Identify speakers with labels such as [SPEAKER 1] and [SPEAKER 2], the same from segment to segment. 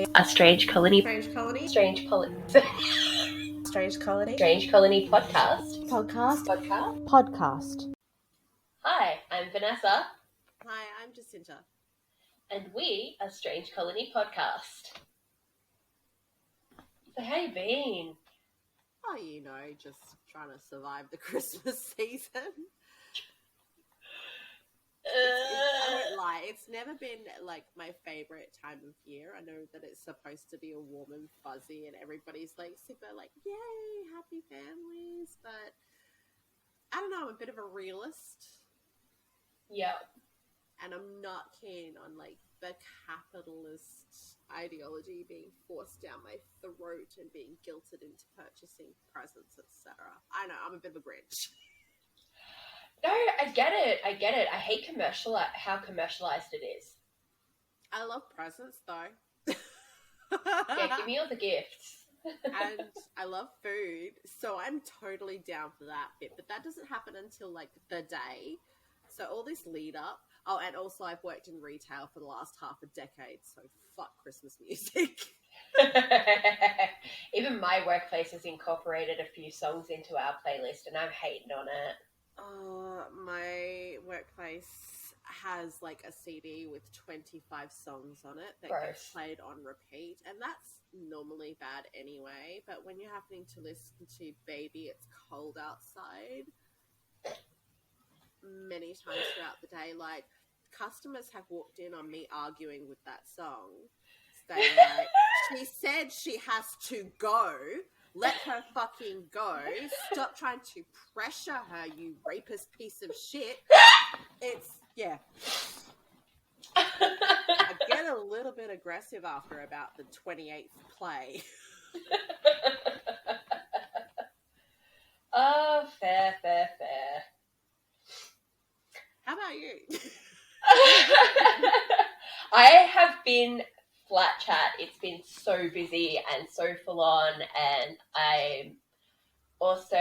[SPEAKER 1] to a Strange Colony.
[SPEAKER 2] Strange Colony.
[SPEAKER 1] Strange Colony.
[SPEAKER 2] Strange Colony.
[SPEAKER 1] Strange Colony podcast.
[SPEAKER 2] Podcast.
[SPEAKER 1] Hi, I'm Vanessa.
[SPEAKER 2] Hi, I'm Jacinta.
[SPEAKER 1] And we are Strange Colony podcast. So how you been?
[SPEAKER 2] Oh, you know, just trying to survive the Christmas season. I won't lie, it's never been like my favorite time of year. I know that it's supposed to be a warm and fuzzy and everybody's like super like, yay, happy families, but I don't know, I'm a bit of a realist.
[SPEAKER 1] Yeah.
[SPEAKER 2] And I'm not keen on like the capitalist ideology being forced down my throat and being guilted into purchasing presents, etc. I know, I'm a bit of a Grinch.
[SPEAKER 1] No, I get it. I hate how commercialized it is.
[SPEAKER 2] I love presents though.
[SPEAKER 1] Yeah, give me all the gifts.
[SPEAKER 2] And I love food, so I'm totally down for that bit. But that doesn't happen until like the day. So all this lead up. Oh, and also I've worked in retail for the last half a decade, so fuck Christmas music.
[SPEAKER 1] Even my workplace has incorporated a few songs into our playlist, and I'm hating on it.
[SPEAKER 2] My workplace has like a CD with 25 songs on it that gets played on repeat, and that's normally bad anyway, but when you're having to listen to Baby It's Cold Outside many times throughout the day, like customers have walked in on me arguing with that song, saying like, she said she has to go. Let her fucking go. Stop trying to pressure her, you rapist piece of shit. It's, yeah. I get a little bit aggressive after about the 28th play.
[SPEAKER 1] Oh, fair.
[SPEAKER 2] How about you?
[SPEAKER 1] I have been flat chat. It's been so busy and so full on, and I'm also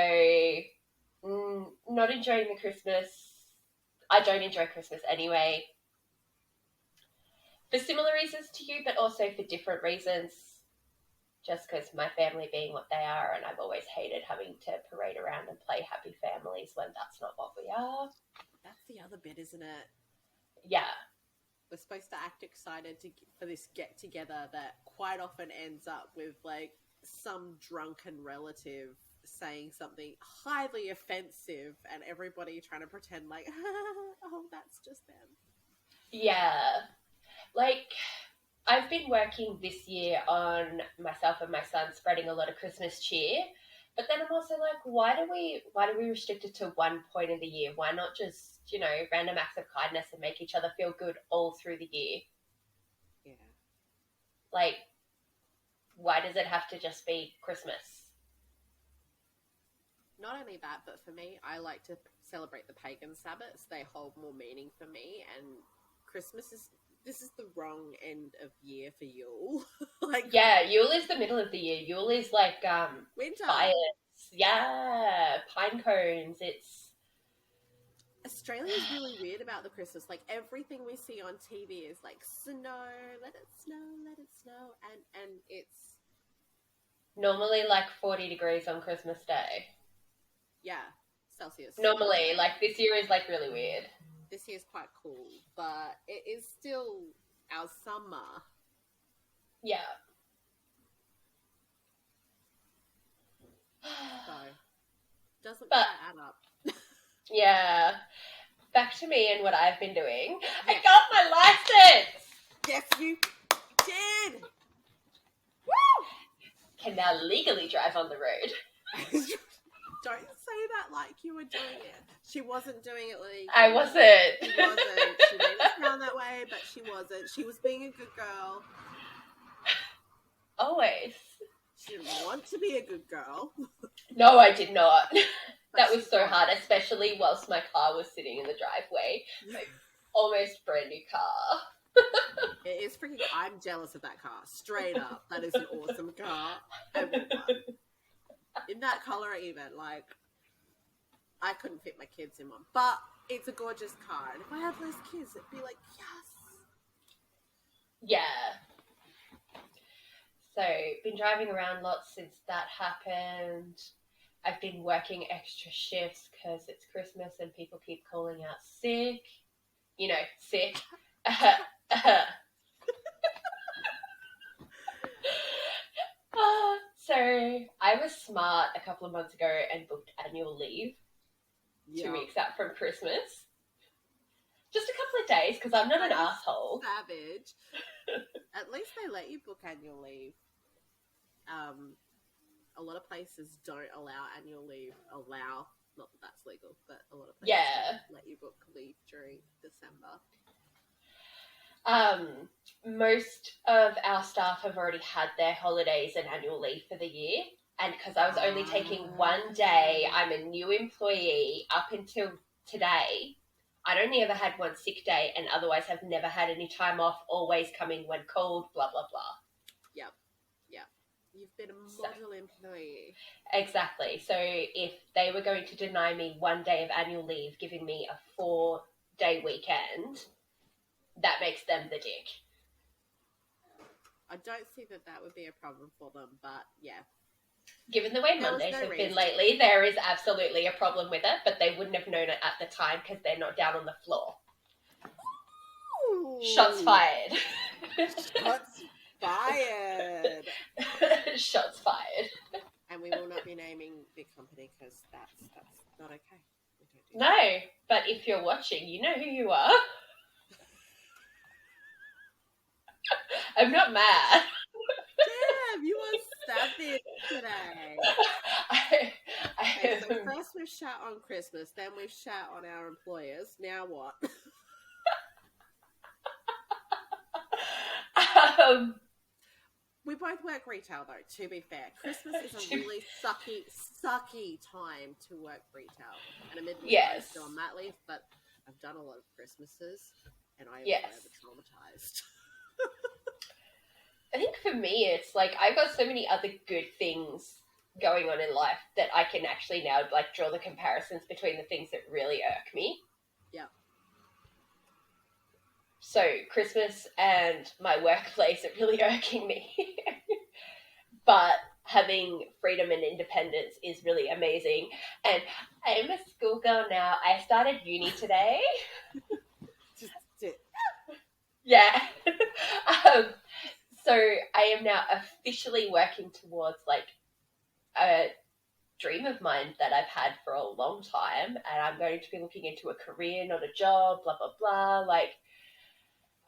[SPEAKER 1] not enjoying the Christmas. I don't enjoy Christmas anyway, for similar reasons to you, but also for different reasons, just because my family being what they are, and I've always hated having to parade around and play happy families when that's not what we are.
[SPEAKER 2] That's the other bit, isn't it?
[SPEAKER 1] Yeah.
[SPEAKER 2] We're supposed to act excited for this get-together that quite often ends up with, like, some drunken relative saying something highly offensive and everybody trying to pretend like, oh, that's just them.
[SPEAKER 1] Yeah. Like, I've been working this year on myself and my son spreading a lot of Christmas cheer, but then I'm also like, why do we restrict it to one point of the year? Why not just, random acts of kindness and make each other feel good all through the year?
[SPEAKER 2] Yeah.
[SPEAKER 1] Like, why does it have to just be Christmas?
[SPEAKER 2] Not only that, but for me, I like to celebrate the pagan Sabbaths. They hold more meaning for me, and Christmas this is the wrong end of year for Yule.
[SPEAKER 1] Yeah, Yule is the middle of the year. Yule is like
[SPEAKER 2] winter.
[SPEAKER 1] Fires. Yeah, pine cones.
[SPEAKER 2] Australia is really weird about the Christmas. Like, everything we see on TV is like, snow, let it snow, and it's
[SPEAKER 1] normally like 40 degrees on Christmas Day.
[SPEAKER 2] Yeah, Celsius.
[SPEAKER 1] Normally, like this year is like really weird.
[SPEAKER 2] This year's quite cool, but it is still our summer.
[SPEAKER 1] Yeah.
[SPEAKER 2] So, doesn't quite add up.
[SPEAKER 1] Yeah. Back to me and what I've been doing. Yes. I got my license!
[SPEAKER 2] Yes, you did!
[SPEAKER 1] Woo! Can now legally drive on the road.
[SPEAKER 2] Don't say that like you were doing it. She wasn't doing it legally.
[SPEAKER 1] I wasn't.
[SPEAKER 2] She wasn't. She made it sound that way, but she wasn't. She was being a good girl.
[SPEAKER 1] Always.
[SPEAKER 2] She didn't want to be a good girl.
[SPEAKER 1] No, I did not. That was so hard, especially whilst my car was sitting in the driveway. My almost brand new car.
[SPEAKER 2] It is freaking. I'm jealous of that car. Straight up, that is an awesome car. I want one. In that color, even like, I couldn't fit my kids in one, but it's a gorgeous car. And if I had less kids, it'd be like, yes.
[SPEAKER 1] Yeah. So, been driving around lots since that happened. I've been working extra shifts because it's Christmas and people keep calling out sick. You know, sick. So, I was smart a couple of months ago and booked annual leave 2 weeks out from Christmas. Just a couple of days because I'm not an asshole.
[SPEAKER 2] Savage. At least they let you book annual leave. A lot of places don't allow annual leave. Not that that's legal, but a lot of places don't let you book leave during December.
[SPEAKER 1] Most of our staff have already had their holidays and annual leave for the year. And because I was only taking 1 day, I'm a new employee up until today. I'd only ever had one sick day and otherwise have never had any time off, always come in when called, blah, blah, blah.
[SPEAKER 2] Yep. You've been a model employee.
[SPEAKER 1] Exactly. So if they were going to deny me 1 day of annual leave, giving me a 4-day weekend, that makes them the dick.
[SPEAKER 2] I don't see that would be a problem for them, but yeah.
[SPEAKER 1] Given the way Mondays have been lately, there is absolutely a problem with it, but they wouldn't have known it at the time because they're not down on the floor. Ooh. Shots fired.
[SPEAKER 2] Shots fired.
[SPEAKER 1] Shots fired.
[SPEAKER 2] And we will not be naming the company because that's not okay.
[SPEAKER 1] No, but if you're watching, you know who you are. I'm not mad.
[SPEAKER 2] Damn, you are savage today. So first we've shat on Christmas, then we've shat on our employers. Now what? We both work retail though, to be fair. Christmas is a really sucky time to work retail. And admittedly, I'm still on mat leave, but I've done a lot of Christmases and I am forever traumatized.
[SPEAKER 1] I think for me, it's like I've got so many other good things going on in life that I can actually now like draw the comparisons between the things that really irk me.
[SPEAKER 2] Yeah.
[SPEAKER 1] So Christmas and my workplace are really irking me. But having freedom and independence is really amazing. And I am a schoolgirl now. I started uni today. Yeah. So I am now officially working towards like a dream of mine that I've had for a long time, and I'm going to be looking into a career, not a job, blah, blah, blah. Like,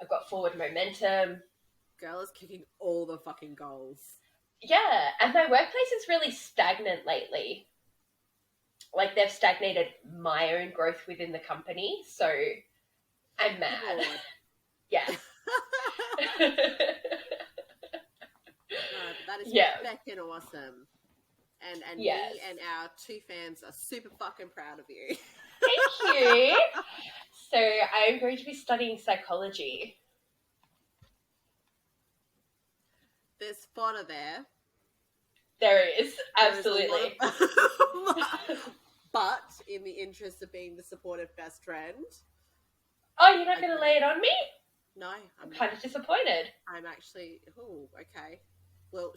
[SPEAKER 1] I've got forward momentum.
[SPEAKER 2] Girl is kicking all the fucking goals.
[SPEAKER 1] Yeah, and my workplace is really stagnant lately. Like, they've stagnated my own growth within the company, so I'm mad. Yeah.
[SPEAKER 2] That is fucking awesome. And me and our 2 fans are super fucking proud of you.
[SPEAKER 1] Thank you. So I'm going to be studying psychology.
[SPEAKER 2] There's fodder there.
[SPEAKER 1] There is, absolutely.
[SPEAKER 2] But in the interest of being the supportive best friend.
[SPEAKER 1] Oh, you're not going to lay it on me?
[SPEAKER 2] No.
[SPEAKER 1] I'm kind of disappointed.
[SPEAKER 2] I'm actually, okay. Well,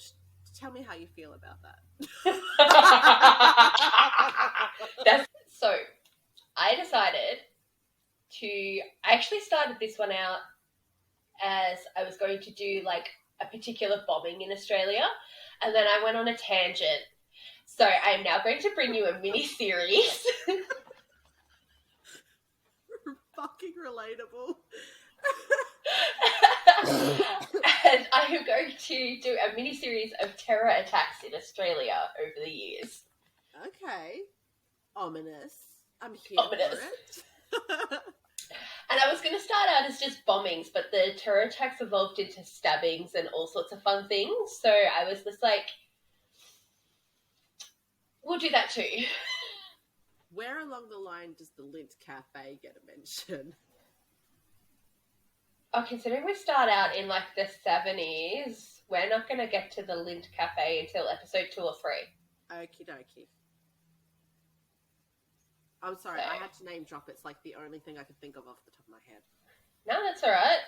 [SPEAKER 2] tell me how you feel about that.
[SPEAKER 1] So, I decided I actually started this one out as I was going to do like a particular bombing in Australia, and then I went on a tangent. So I'm now going to bring you a mini-series.
[SPEAKER 2] Fucking relatable.
[SPEAKER 1] And I am going to do a mini-series of terror attacks in Australia over the years.
[SPEAKER 2] Okay. Ominous. I'm here for it.
[SPEAKER 1] And I was going to start out as just bombings, but the terror attacks evolved into stabbings and all sorts of fun things. So I was just like, we'll do that too.
[SPEAKER 2] Where along the line does the Lint Cafe get a mention?
[SPEAKER 1] Oh, considering we start out in like the 70s, we're not going to get to the Lint Cafe until episode 2 or 3.
[SPEAKER 2] Okie dokie. I'm sorry, I had to name drop. It's like the only thing I could think of off the top of my head.
[SPEAKER 1] No, that's all right.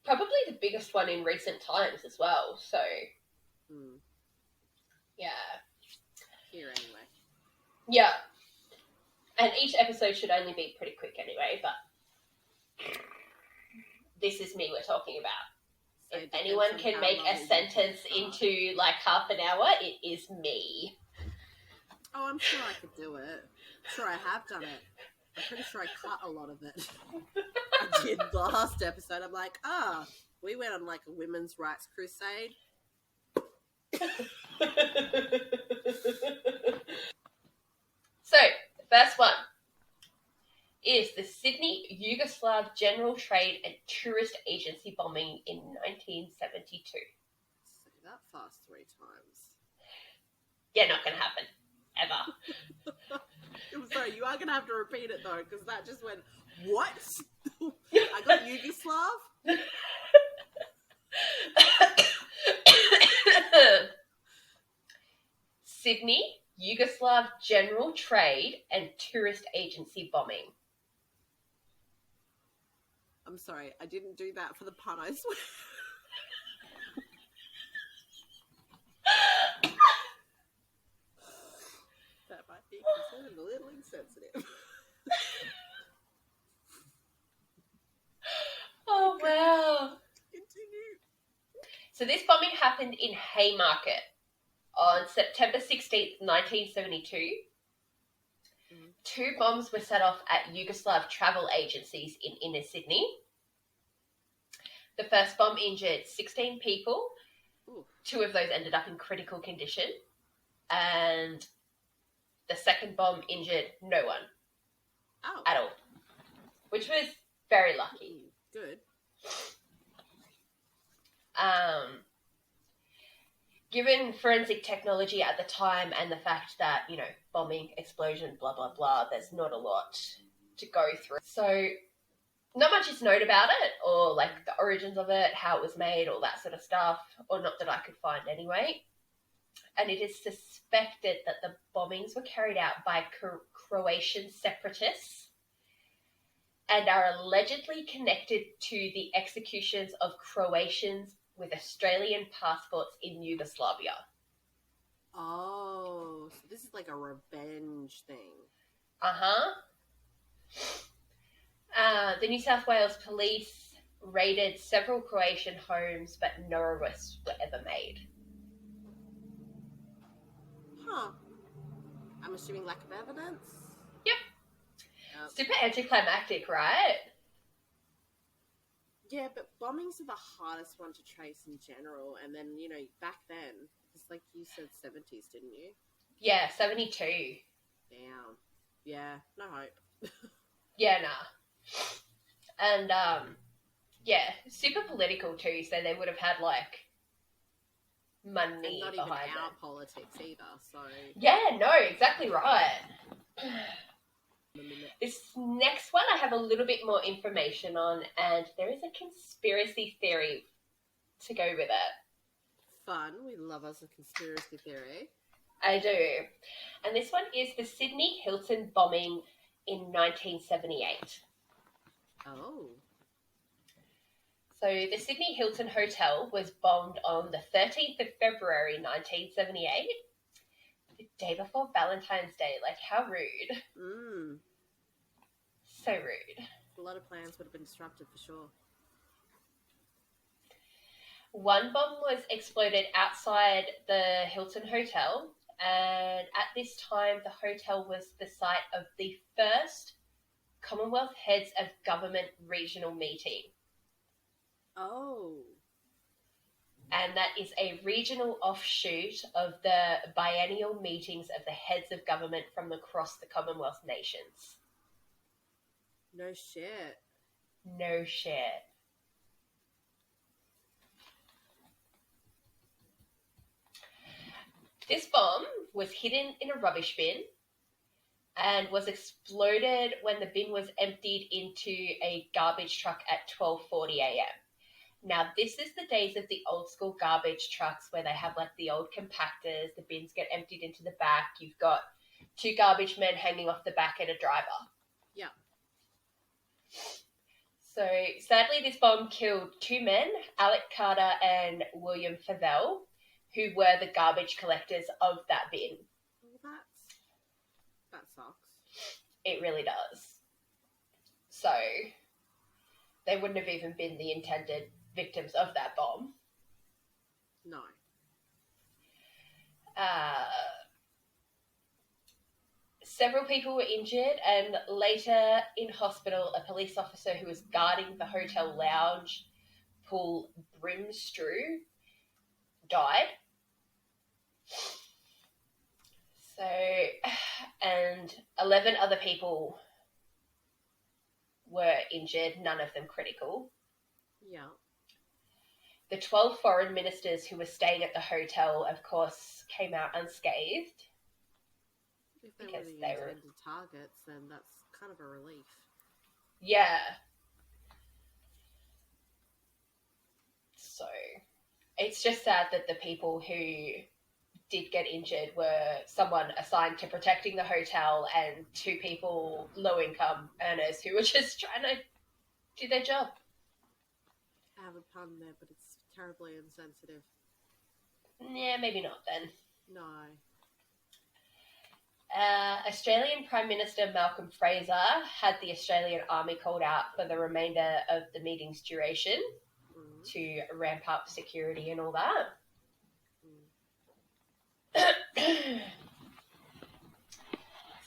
[SPEAKER 1] probably the biggest one in recent times as well. So, yeah.
[SPEAKER 2] Here anyway.
[SPEAKER 1] Yeah. And each episode should only be pretty quick anyway, but this is me we're talking about.
[SPEAKER 2] So
[SPEAKER 1] if anyone can make a sentence into like half an hour, it is me.
[SPEAKER 2] Oh, I'm sure I could do it. I'm sure I have done it. I'm pretty sure I cut a lot of it. I did last episode. I'm like, we went on like a women's rights crusade.
[SPEAKER 1] So, the first one is the Sydney Yugoslav General Trade and Tourist Agency bombing in 1972.
[SPEAKER 2] Say that fast 3 times.
[SPEAKER 1] Yeah, not going to happen. Ever.
[SPEAKER 2] I'm sorry, you are going to have to repeat it though, because that just went, what? I got Yugoslav?
[SPEAKER 1] Sydney Yugoslav General Trade and Tourist Agency bombing.
[SPEAKER 2] I'm sorry, I didn't do that for the pun, I swear. That might be considered a little insensitive.
[SPEAKER 1] Oh, wow.
[SPEAKER 2] Continue.
[SPEAKER 1] So this bombing happened in Haymarket on September 16th, 1972. Mm-hmm. 2 bombs were set off at Yugoslav travel agencies in inner Sydney. The first bomb injured 16 people. Ooh. 2 of those ended up in critical condition. And the second bomb injured no one.
[SPEAKER 2] Oh.
[SPEAKER 1] At all. Which was very lucky.
[SPEAKER 2] Good.
[SPEAKER 1] Given forensic technology at the time and the fact that, you know, bombing, explosion, blah, blah, blah, there's not a lot to go through. So not much is known about it, or like the origins of it, how it was made, all that sort of stuff, or not that I could find anyway. And it is suspected that the bombings were carried out by Croatian separatists and are allegedly connected to the executions of Croatians with Australian passports in Yugoslavia.
[SPEAKER 2] Oh, so this is like a revenge thing.
[SPEAKER 1] Uh-huh. The New South Wales police raided several Croatian homes, but no arrests were ever made.
[SPEAKER 2] Huh. I'm assuming lack of evidence?
[SPEAKER 1] Yep. Super anticlimactic, right?
[SPEAKER 2] Yeah, but bombings are the hardest one to trace in general. And then, you know, back then, it's like you said 70s, didn't you?
[SPEAKER 1] Yeah, 72.
[SPEAKER 2] Damn. Yeah, no hope.
[SPEAKER 1] Yeah, nah. And, yeah, super political too, so they would have had, like, money
[SPEAKER 2] and not
[SPEAKER 1] behind
[SPEAKER 2] even our
[SPEAKER 1] it.
[SPEAKER 2] politics either, so...
[SPEAKER 1] Yeah, no, exactly right. This next one I have a little bit more information on, and there is a conspiracy theory to go with it.
[SPEAKER 2] Fun. We love us a conspiracy theory.
[SPEAKER 1] I do. And this one is the Sydney Hilton bombing in 1978.
[SPEAKER 2] Oh.
[SPEAKER 1] So the Sydney Hilton Hotel was bombed on the 13th of February 1978, the day before Valentine's Day. Like, how rude.
[SPEAKER 2] Mm.
[SPEAKER 1] So rude.
[SPEAKER 2] A lot of plans would have been disrupted for sure.
[SPEAKER 1] One bomb was exploded outside the Hilton Hotel, and at this time the hotel was the site of the first Commonwealth Heads of Government regional meeting.
[SPEAKER 2] Oh.
[SPEAKER 1] And that is a regional offshoot of the biennial meetings of the heads of government from across the Commonwealth nations.
[SPEAKER 2] No shit.
[SPEAKER 1] No shit. This bomb was hidden in a rubbish bin and was exploded when the bin was emptied into a garbage truck at 12:40 a.m. Now, this is the days of the old school garbage trucks where they have like the old compactors, the bins get emptied into the back, you've got 2 garbage men hanging off the back and a driver.
[SPEAKER 2] Yeah.
[SPEAKER 1] So, sadly, this bomb killed two men, Alec Carter and William Favell, who were the garbage collectors of that bin.
[SPEAKER 2] Well, that sucks.
[SPEAKER 1] It really does. So, they wouldn't have even been the intended victims of that bomb.
[SPEAKER 2] No.
[SPEAKER 1] Several people were injured, and later in hospital, a police officer who was guarding the hotel lounge, Paul Brimstrew, died. So, and 11 other people were injured, none of them critical.
[SPEAKER 2] Yeah.
[SPEAKER 1] The 12 foreign ministers who were staying at the hotel, of course, came out unscathed.
[SPEAKER 2] If they were the intended targets, then that's kind of a relief.
[SPEAKER 1] Yeah. So, it's just sad that the people who did get injured were someone assigned to protecting the hotel and two people, low-income earners, who were just trying to do their job.
[SPEAKER 2] I have a pun there, but it's terribly insensitive.
[SPEAKER 1] Yeah, maybe not then.
[SPEAKER 2] No.
[SPEAKER 1] Australian Prime Minister Malcolm Fraser had the Australian Army called out for the remainder of the meeting's duration to ramp up security and all that.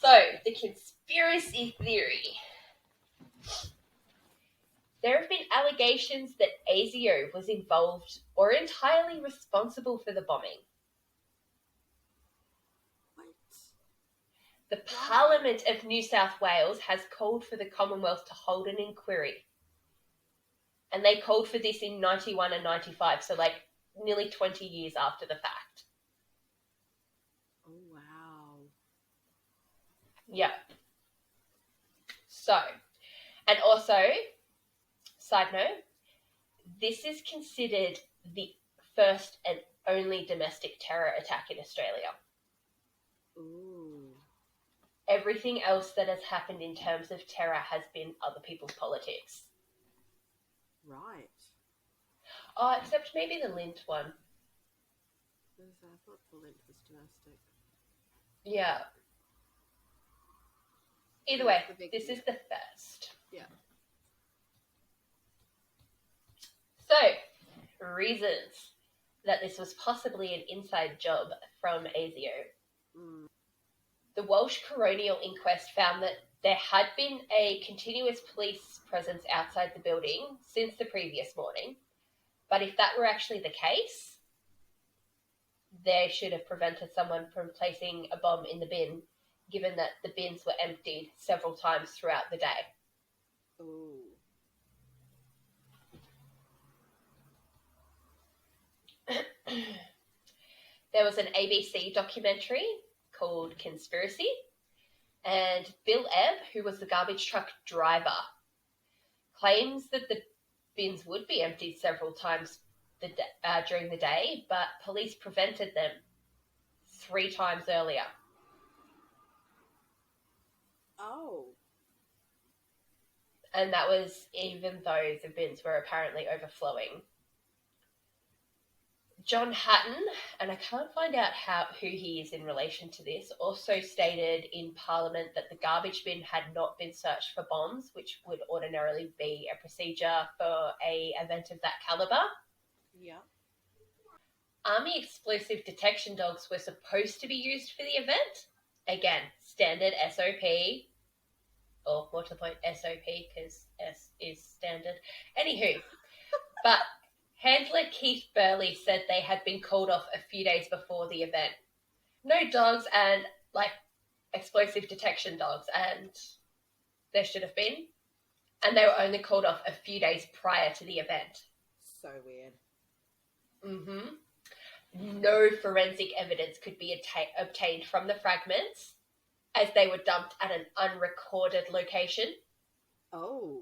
[SPEAKER 1] So, the conspiracy theory. There have been allegations that ASIO was involved or entirely responsible for the bombing. The Parliament of New South Wales has called for the Commonwealth to hold an inquiry. And they called for this in 91 and 95, so like nearly 20 years after the fact.
[SPEAKER 2] Oh, wow.
[SPEAKER 1] Yeah. So, and also, side note, this is considered the first and only domestic terror attack in Australia.
[SPEAKER 2] Ooh.
[SPEAKER 1] Everything else that has happened in terms of terror has been other people's politics.
[SPEAKER 2] Right.
[SPEAKER 1] Oh, except maybe the Lint one.
[SPEAKER 2] I thought the Lint was domestic.
[SPEAKER 1] Yeah. Either way, this is the first.
[SPEAKER 2] Yeah.
[SPEAKER 1] So, reasons that this was possibly an inside job from ASIO. The Welsh Coronial Inquest found that there had been a continuous police presence outside the building since the previous morning, but if that were actually the case, they should have prevented someone from placing a bomb in the bin, given that the bins were emptied several times throughout the day.
[SPEAKER 2] Ooh.
[SPEAKER 1] There was an ABC documentary called Conspiracy, and Bill Ebb, who was the garbage truck driver, claims that the bins would be emptied several times during the day, but police prevented them 3 times earlier.
[SPEAKER 2] Oh.
[SPEAKER 1] And that was even though the bins were apparently overflowing. John Hatton, and I can't find out who he is in relation to this, also stated in Parliament that the garbage bin had not been searched for bombs, which would ordinarily be a procedure for an event of that calibre.
[SPEAKER 2] Yeah.
[SPEAKER 1] Army explosive detection dogs were supposed to be used for the event. Again, standard SOP, or more to the point, SOP, because S is standard. Anywho, but handler Keith Burley said they had been called off a few days before the event. No dogs and, explosive detection dogs, and there should have been. And they were only called off a few days prior to the event.
[SPEAKER 2] So weird.
[SPEAKER 1] No forensic evidence could be obtained from the fragments, as they were dumped at an unrecorded location.
[SPEAKER 2] Oh.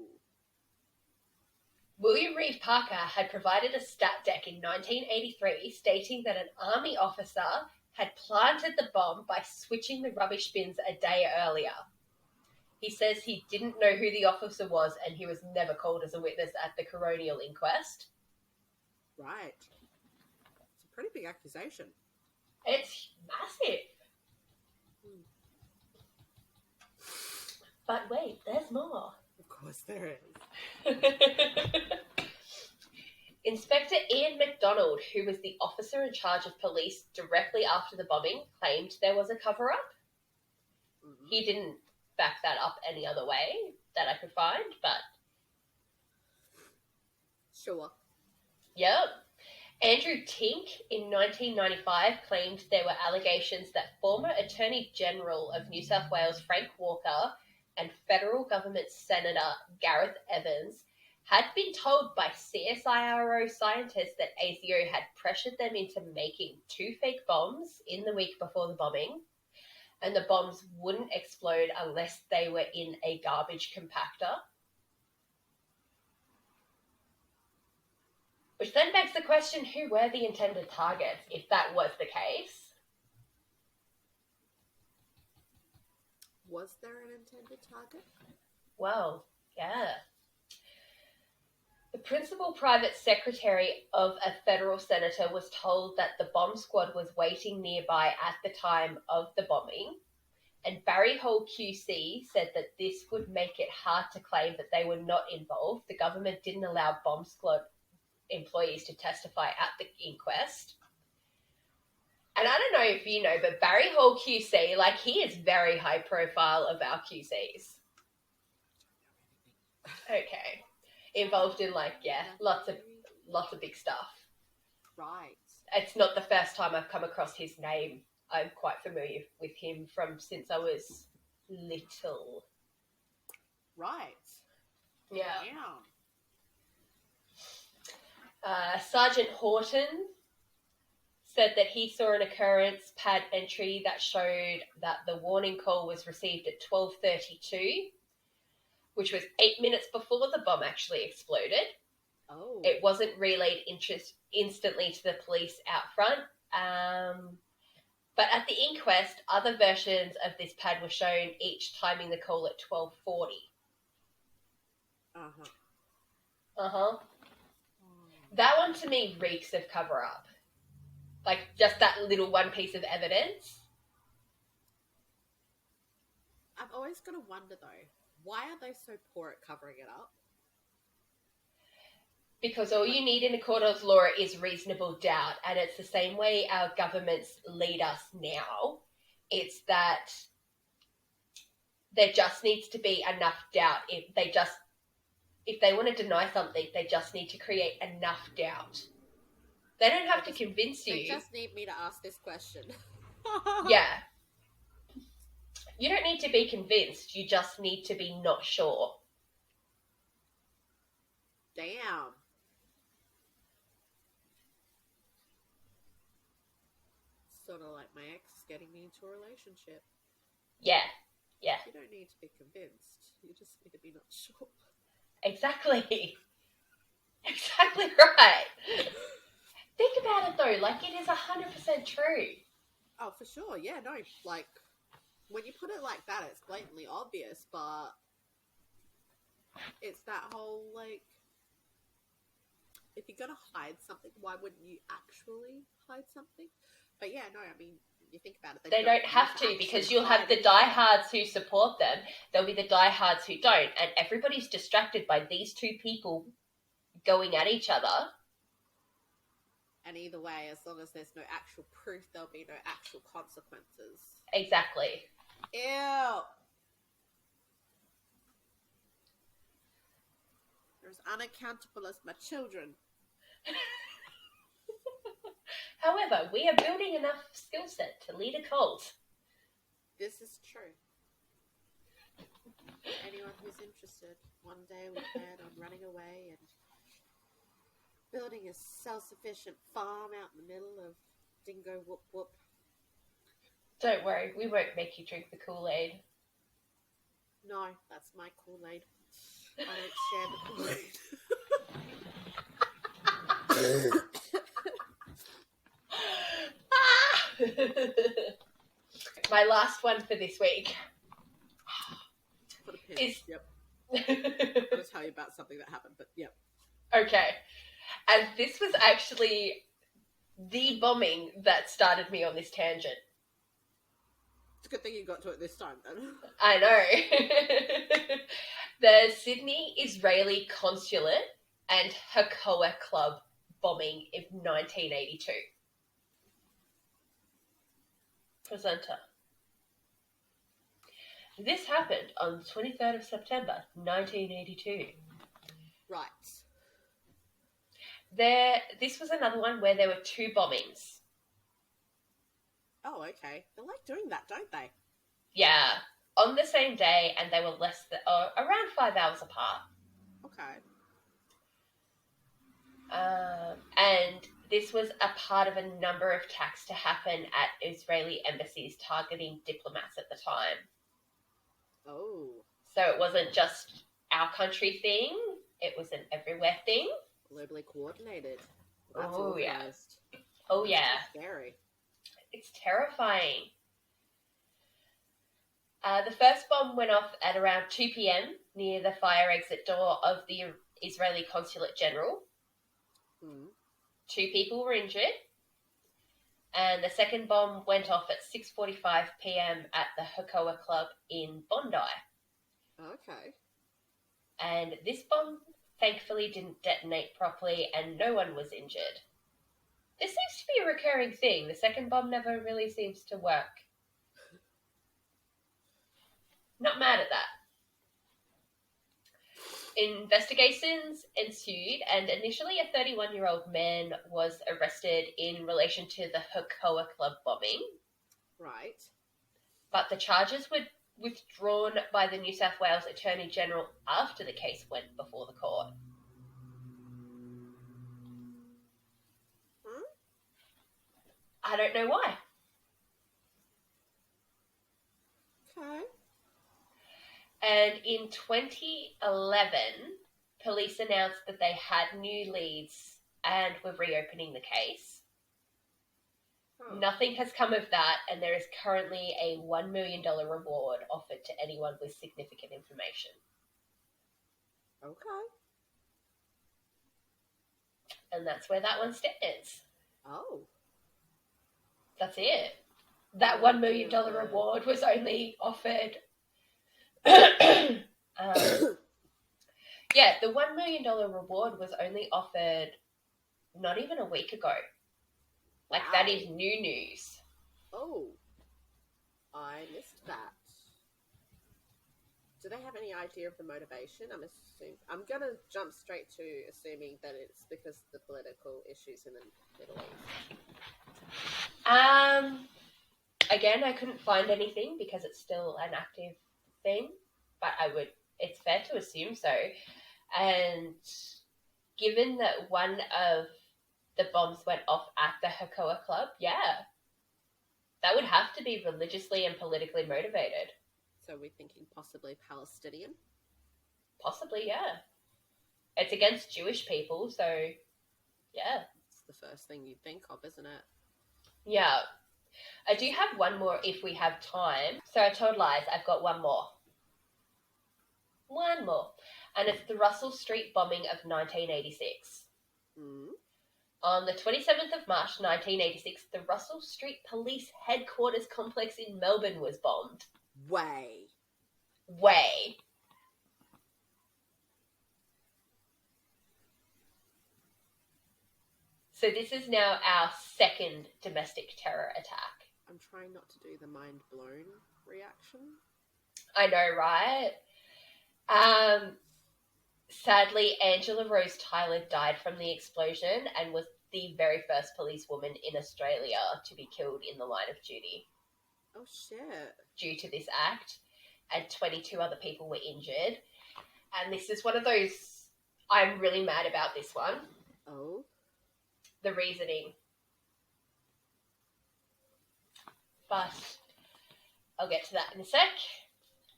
[SPEAKER 1] William Reeve Parker had provided a stat deck in 1983 stating that an army officer had planted the bomb by switching the rubbish bins a day earlier. He says he didn't know who the officer was and he was never called as a witness at the coronial inquest.
[SPEAKER 2] Right. It's a pretty big accusation.
[SPEAKER 1] It's massive. But wait, there's more.
[SPEAKER 2] Of course there is.
[SPEAKER 1] Inspector Ian MacDonald, who was the officer in charge of police directly after the bombing, claimed there was a cover-up. Mm-hmm. He didn't back that up any other way that I could find, but...
[SPEAKER 2] Sure.
[SPEAKER 1] Yep. Andrew Tink, in 1995, claimed there were allegations that former Attorney General of New South Wales Frank Walker and federal government Senator Gareth Evans had been told by CSIRO scientists that ASIO had pressured them into making 2 fake bombs in the week before the bombing, and the bombs wouldn't explode unless they were in a garbage compactor. Which then begs the question, who were the intended targets, if that was the case?
[SPEAKER 2] Was there an intended target?
[SPEAKER 1] Well, yeah. The principal private secretary of a federal senator was told that the bomb squad was waiting nearby at the time of the bombing, and Barry Hall QC said that this would make it hard to claim that they were not involved. The government didn't allow bomb squad employees to testify at the inquest. And I don't know if you know, but Barry Hall QC, like, he is very high profile of our QCs. Okay. Involved in, like, yeah, lots of big stuff.
[SPEAKER 2] Right.
[SPEAKER 1] It's not the first time I've come across his name. I'm quite familiar with him from since I was little.
[SPEAKER 2] Right.
[SPEAKER 1] Yeah.
[SPEAKER 2] Damn.
[SPEAKER 1] Sergeant Horton said that he saw an occurrence pad entry that showed that the warning call was received at 12:32, which was 8 minutes before the bomb actually exploded.
[SPEAKER 2] Oh.
[SPEAKER 1] It wasn't relayed instantly to the police out front. But at the inquest, other versions of this pad were shown, each timing the call at 12:40.
[SPEAKER 2] Uh-huh.
[SPEAKER 1] Uh-huh. That one to me reeks of cover-up. Like, just that little one piece of evidence.
[SPEAKER 2] I've always got to wonder, though, why are they so poor at covering it up?
[SPEAKER 1] Because all you need in a court of law is reasonable doubt, and it's the same way our governments lead us now. It's that there just needs to be enough doubt. If they want to deny something, they just need to create enough doubt. They don't have to convince you.
[SPEAKER 2] They just need me to ask this question.
[SPEAKER 1] Yeah. You don't need to be convinced. You just need to be not sure.
[SPEAKER 2] Damn. Sort of like my ex getting me into a relationship.
[SPEAKER 1] Yeah. Yeah.
[SPEAKER 2] You don't need to be convinced. You just need to be not sure.
[SPEAKER 1] Exactly. Exactly right. Think about it though, like, it is 100% true.
[SPEAKER 2] Oh, for sure. Yeah, no, like, when you put it like that, it's blatantly obvious, but it's that whole, like, if you're gonna hide something, why wouldn't you actually hide something? But yeah, no, I mean, you think about it.
[SPEAKER 1] They don't have to, because you'll have the diehards who support them. There'll be the diehards who don't, and everybody's distracted by these two people going at each other.
[SPEAKER 2] And either way, as long as there's no actual proof, there'll be no actual consequences.
[SPEAKER 1] Exactly.
[SPEAKER 2] Ew. They're as unaccountable as my children.
[SPEAKER 1] However, we are building enough skill set to lead a cult.
[SPEAKER 2] This is true. Anyone who's interested, one day we plan on running away and building a self-sufficient farm out in the middle of Dingo Whoop Whoop. Don't worry, we won't make you drink the Kool-Aid. No, that's my Kool-Aid. I don't share the Kool-Aid.
[SPEAKER 1] My last one for this week.
[SPEAKER 2] Put a
[SPEAKER 1] is...
[SPEAKER 2] Yep. I'm going to tell you about something that happened, but yep.
[SPEAKER 1] Okay. And this was actually the bombing that started me on this tangent.
[SPEAKER 2] It's a good thing you got to it this time, then.
[SPEAKER 1] I know. The Sydney Israeli Consulate and Hakoah Club bombing in 1982. Presenter. This happened on the 23rd of September, 1982.
[SPEAKER 2] Right.
[SPEAKER 1] This was another one where there were two bombings.
[SPEAKER 2] Oh, okay. They like doing that, don't they?
[SPEAKER 1] Yeah, on the same day, and they were around 5 hours apart.
[SPEAKER 2] Okay.
[SPEAKER 1] And this was a part of a number of attacks to happen at Israeli embassies targeting diplomats at the time.
[SPEAKER 2] Oh.
[SPEAKER 1] So it wasn't just our country thing, it was an everywhere thing.
[SPEAKER 2] Globally coordinated. That's
[SPEAKER 1] Oh,
[SPEAKER 2] organized.
[SPEAKER 1] yeah. Oh,
[SPEAKER 2] That's
[SPEAKER 1] yeah.
[SPEAKER 2] Scary.
[SPEAKER 1] It's terrifying. The first bomb went off at around 2 p.m. near the fire exit door of the Israeli Consulate General. 2 people were injured. And the second bomb went off at 6:45 p.m. at the Hakoah Club in Bondi.
[SPEAKER 2] Okay.
[SPEAKER 1] And this bomb thankfully didn't detonate properly and no one was injured. This seems to be a recurring thing. The second bomb never really seems to work. Not mad at that. Investigations ensued, and initially a 31-year-old man was arrested in relation to the Hakoah Club bombing.
[SPEAKER 2] Right.
[SPEAKER 1] But the charges were withdrawn by the New South Wales Attorney General after the case went before the court. I don't know why.
[SPEAKER 2] Okay.
[SPEAKER 1] And in 2011, police announced that they had new leads and were reopening the case.
[SPEAKER 2] Oh.
[SPEAKER 1] Nothing has come of that, and there is currently a $1 million reward offered to anyone with significant information.
[SPEAKER 2] Okay.
[SPEAKER 1] And that's where that one stands.
[SPEAKER 2] Oh.
[SPEAKER 1] That's it. That $1 million reward was only offered... yeah, the $1 million reward was only offered not even a week ago. Like,
[SPEAKER 2] wow.
[SPEAKER 1] that is new news.
[SPEAKER 2] Oh. I missed that. Do they have any idea of the motivation? I'm going to jump straight to assuming that it's because of the political issues in the Middle East.
[SPEAKER 1] Again, I couldn't find anything because it's still an active thing, but it's fair to assume so. And given that one of the bombs went off at the Hakoah Club, yeah, that would have to be religiously and politically motivated.
[SPEAKER 2] So we're thinking possibly Palestinian?
[SPEAKER 1] Possibly, yeah. It's against Jewish people, so yeah.
[SPEAKER 2] It's the first thing you'd think of, isn't it?
[SPEAKER 1] Yeah. I do have one more if we have time. So I told lies, I've got one more. One more. And it's the Russell Street bombing of 1986. On the 27th of March 1986, the Russell Street Police Headquarters complex in Melbourne was bombed.
[SPEAKER 2] Way.
[SPEAKER 1] So this is now our second domestic terror attack.
[SPEAKER 2] I'm trying not to do the mind blown reaction.
[SPEAKER 1] I know, right? Sadly, Angela Rose Tyler died from the explosion and was the very first policewoman in Australia to be killed in the line of duty.
[SPEAKER 2] Oh, shit.
[SPEAKER 1] Due to this act, and 22 other people were injured. And this is one of those, I'm really mad about this one.
[SPEAKER 2] Oh?
[SPEAKER 1] The reasoning. But I'll get to that in a sec.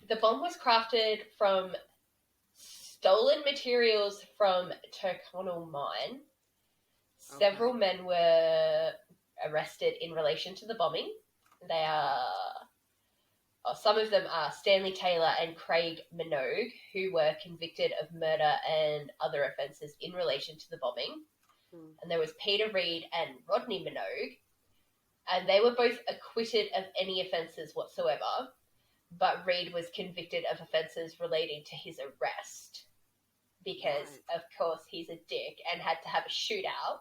[SPEAKER 1] The bomb was crafted from stolen materials from Tyrconnell Mine. Several men were arrested in relation to the bombing. They are some of them are Stanley Taylor and Craig Minogue, who were convicted of murder and other offences in relation to the bombing. And there was Peter Reid and Rodney Minogue, and they were both acquitted of any offences whatsoever, but Reid was convicted of offences relating to his arrest because, of course, he's a dick and had to have a shootout,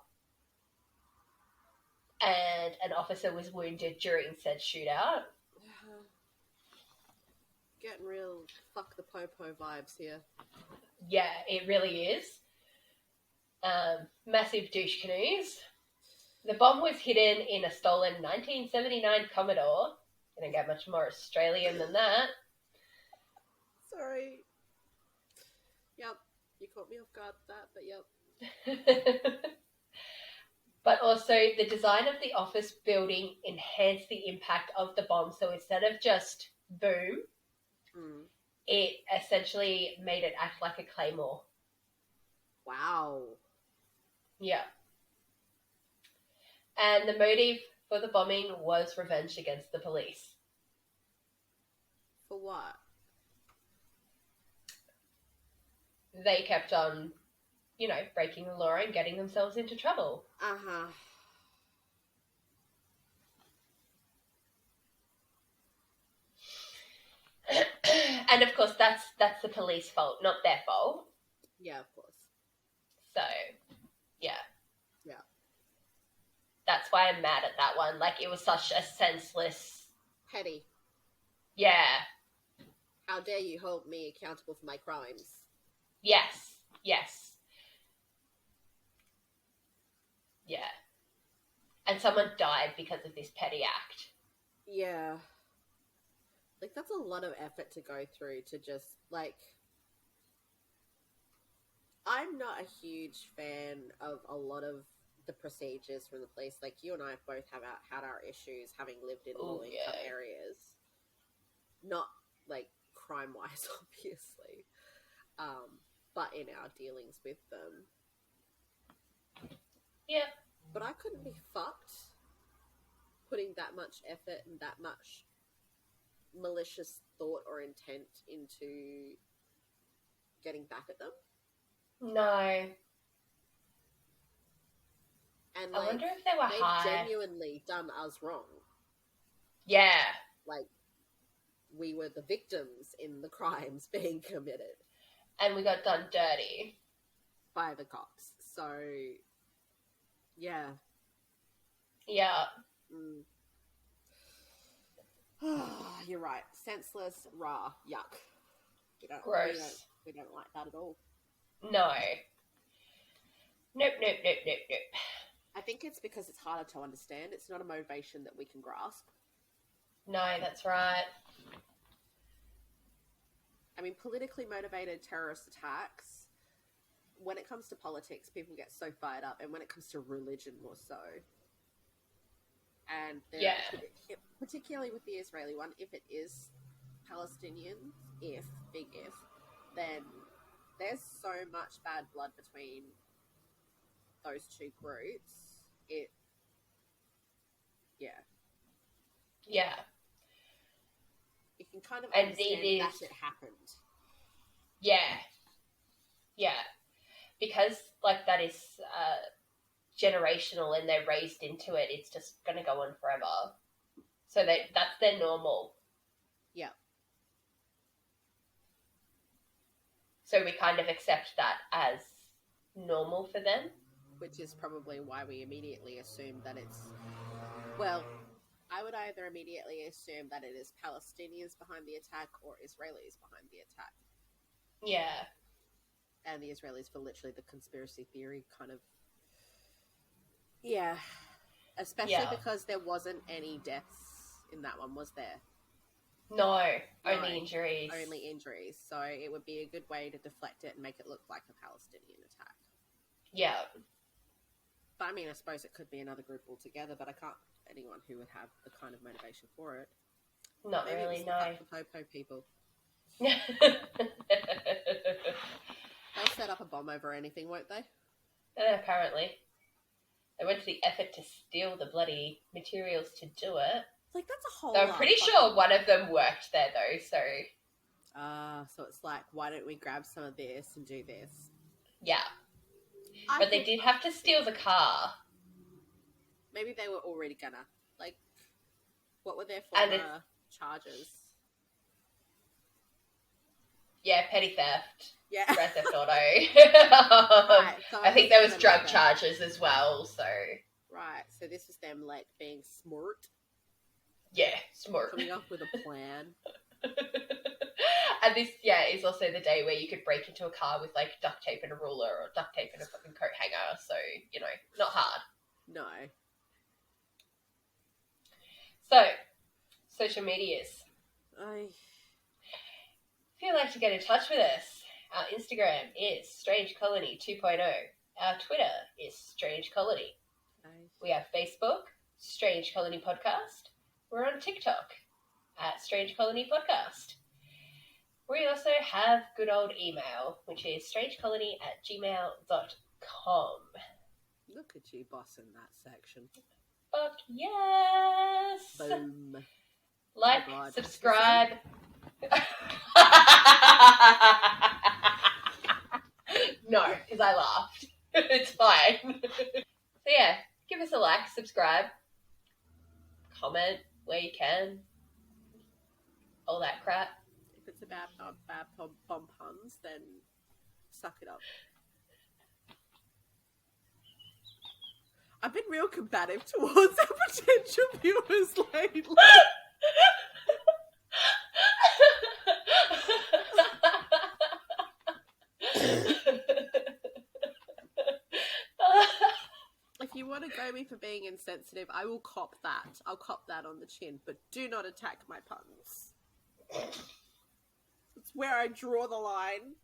[SPEAKER 1] and an officer was wounded during said shootout.
[SPEAKER 2] Getting real fuck the po-po vibes here.
[SPEAKER 1] Yeah, it really is. Massive douche canoes. The bomb was hidden in a stolen 1979 Commodore. Didn't get much more Australian than that.
[SPEAKER 2] Sorry. Yep, you caught me off guard with that, but yep.
[SPEAKER 1] But also, the design of the office building enhanced the impact of the bomb. So instead of just boom, it essentially made it act like a claymore.
[SPEAKER 2] Wow.
[SPEAKER 1] Yeah. And the motive for the bombing was revenge against the police.
[SPEAKER 2] For what?
[SPEAKER 1] They kept on, breaking the law and getting themselves into trouble.
[SPEAKER 2] Uh-huh.
[SPEAKER 1] And of course, that's the police fault, not their fault.
[SPEAKER 2] Yeah, of course.
[SPEAKER 1] So, yeah.
[SPEAKER 2] Yeah.
[SPEAKER 1] That's why I'm mad at that one. Like, it was such a senseless...
[SPEAKER 2] Petty.
[SPEAKER 1] Yeah.
[SPEAKER 2] How dare you hold me accountable for my crimes?
[SPEAKER 1] Yes. Yeah. And someone died because of this petty act.
[SPEAKER 2] Yeah. Like, that's a lot of effort to go through to just, like... I'm not a huge fan of a lot of the procedures from the police. Like, you and I both have had our issues having lived in low-income areas. Not, like, crime-wise, obviously. But in our dealings with them.
[SPEAKER 1] Yeah.
[SPEAKER 2] But I couldn't be fucked putting that much effort and that much malicious thought or intent into getting back at them.
[SPEAKER 1] No.
[SPEAKER 2] And,
[SPEAKER 1] I wonder if they were high.
[SPEAKER 2] They've genuinely done us wrong.
[SPEAKER 1] Yeah.
[SPEAKER 2] Like, we were the victims in the crimes being committed.
[SPEAKER 1] And we got done dirty.
[SPEAKER 2] By the cops. So, yeah.
[SPEAKER 1] Yeah.
[SPEAKER 2] You're right. Senseless, raw, yuck.
[SPEAKER 1] Gross.
[SPEAKER 2] We don't like that at all.
[SPEAKER 1] No. Nope.
[SPEAKER 2] I think it's because it's harder to understand. It's not a motivation that we can grasp.
[SPEAKER 1] No, that's right.
[SPEAKER 2] I mean, politically motivated terrorist attacks, when it comes to politics, people get so fired up. And when it comes to religion, more so. And particularly with the Israeli one, if it is Palestinian, big if, then there's so much bad blood between those two groups.
[SPEAKER 1] Yeah.
[SPEAKER 2] You can kind of understand that it happened.
[SPEAKER 1] Yeah. Because, like, that is generational and they're raised into it, it's just going to go on forever. So that's their normal.
[SPEAKER 2] Yeah.
[SPEAKER 1] So we kind of accept that as normal for them.
[SPEAKER 2] Which is probably why we immediately assume that it's... Well, I would either immediately assume that it is Palestinians behind the attack or Israelis behind the attack.
[SPEAKER 1] Yeah.
[SPEAKER 2] And the Israelis for literally the conspiracy theory kind of... Yeah. Especially because there wasn't any deaths in that one, was there?
[SPEAKER 1] No, only injuries.
[SPEAKER 2] Only injuries. So it would be a good way to deflect it and make it look like a Palestinian attack.
[SPEAKER 1] Yeah.
[SPEAKER 2] But I mean, I suppose it could be another group altogether, but I can't anyone who would have the kind of motivation for it.
[SPEAKER 1] Not
[SPEAKER 2] Maybe
[SPEAKER 1] really,
[SPEAKER 2] it's
[SPEAKER 1] no.
[SPEAKER 2] the Popo people. They'll set up a bomb over anything, won't they?
[SPEAKER 1] Apparently. They went to the effort to steal the bloody materials to do it.
[SPEAKER 2] Like, that's a whole
[SPEAKER 1] I'm
[SPEAKER 2] lot.
[SPEAKER 1] pretty sure one of them worked there, though, so...
[SPEAKER 2] So it's like, why don't we grab some of this and do this?
[SPEAKER 1] Yeah. But they did have to steal the car.
[SPEAKER 2] Maybe they were already gonna. Like, what were their former charges?
[SPEAKER 1] Yeah, petty theft.
[SPEAKER 2] Yeah.
[SPEAKER 1] Grand Theft Auto.
[SPEAKER 2] Right, so
[SPEAKER 1] I think there was drug charges as well, so...
[SPEAKER 2] Right, so this was them, like, being smart.
[SPEAKER 1] Yeah, smart.
[SPEAKER 2] Coming up with a plan.
[SPEAKER 1] And this, yeah, is also the day where you could break into a car with, like, duct tape and a ruler or duct tape and a fucking coat hanger, so, you know, not hard.
[SPEAKER 2] No.
[SPEAKER 1] So, social medias. If you'd like to get in touch with us, our Instagram is Strange Colony 2.0. Our Twitter is Strange Colony. We have Facebook, Strange Colony Podcast. We're on TikTok at Strange Colony Podcast. We also have good old email, which is strangecolony@gmail.com.
[SPEAKER 2] Look at you bossing that section.
[SPEAKER 1] Fuck yes!
[SPEAKER 2] Boom.
[SPEAKER 1] Like, subscribe. No, because I laughed. It's fine. So yeah, give us a like, subscribe, comment where you can. All that crap.
[SPEAKER 2] If it's about bad bomb puns, then suck it up. I've been real combative towards our potential viewers lately. If you want to go me for being insensitive, I will cop that. I'll cop that on the chin, but do not attack my puns. It's where I draw the line.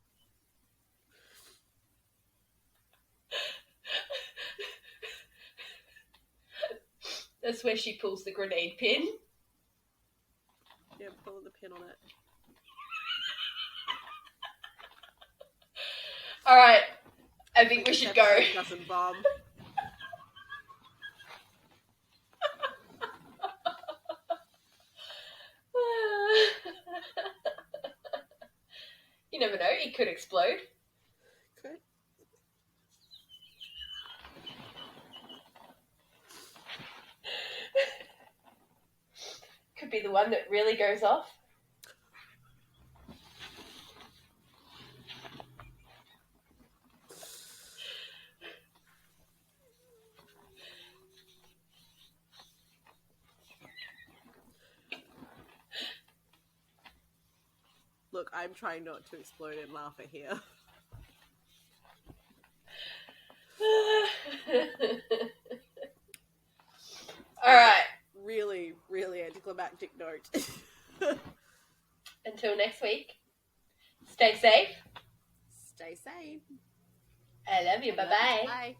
[SPEAKER 1] That's where she pulls the grenade pin.
[SPEAKER 2] Yeah, pulling the pin on it.
[SPEAKER 1] Alright, I think we should go.
[SPEAKER 2] Doesn't bomb.
[SPEAKER 1] You never know, it could explode.
[SPEAKER 2] Could.
[SPEAKER 1] Could be the one that really goes off.
[SPEAKER 2] Look, I'm trying not to explode and laugh at here.
[SPEAKER 1] Alright.
[SPEAKER 2] Really, really anticlimactic note.
[SPEAKER 1] Until next week, stay safe.
[SPEAKER 2] Stay safe.
[SPEAKER 1] I love you. Bye-bye.
[SPEAKER 2] Bye.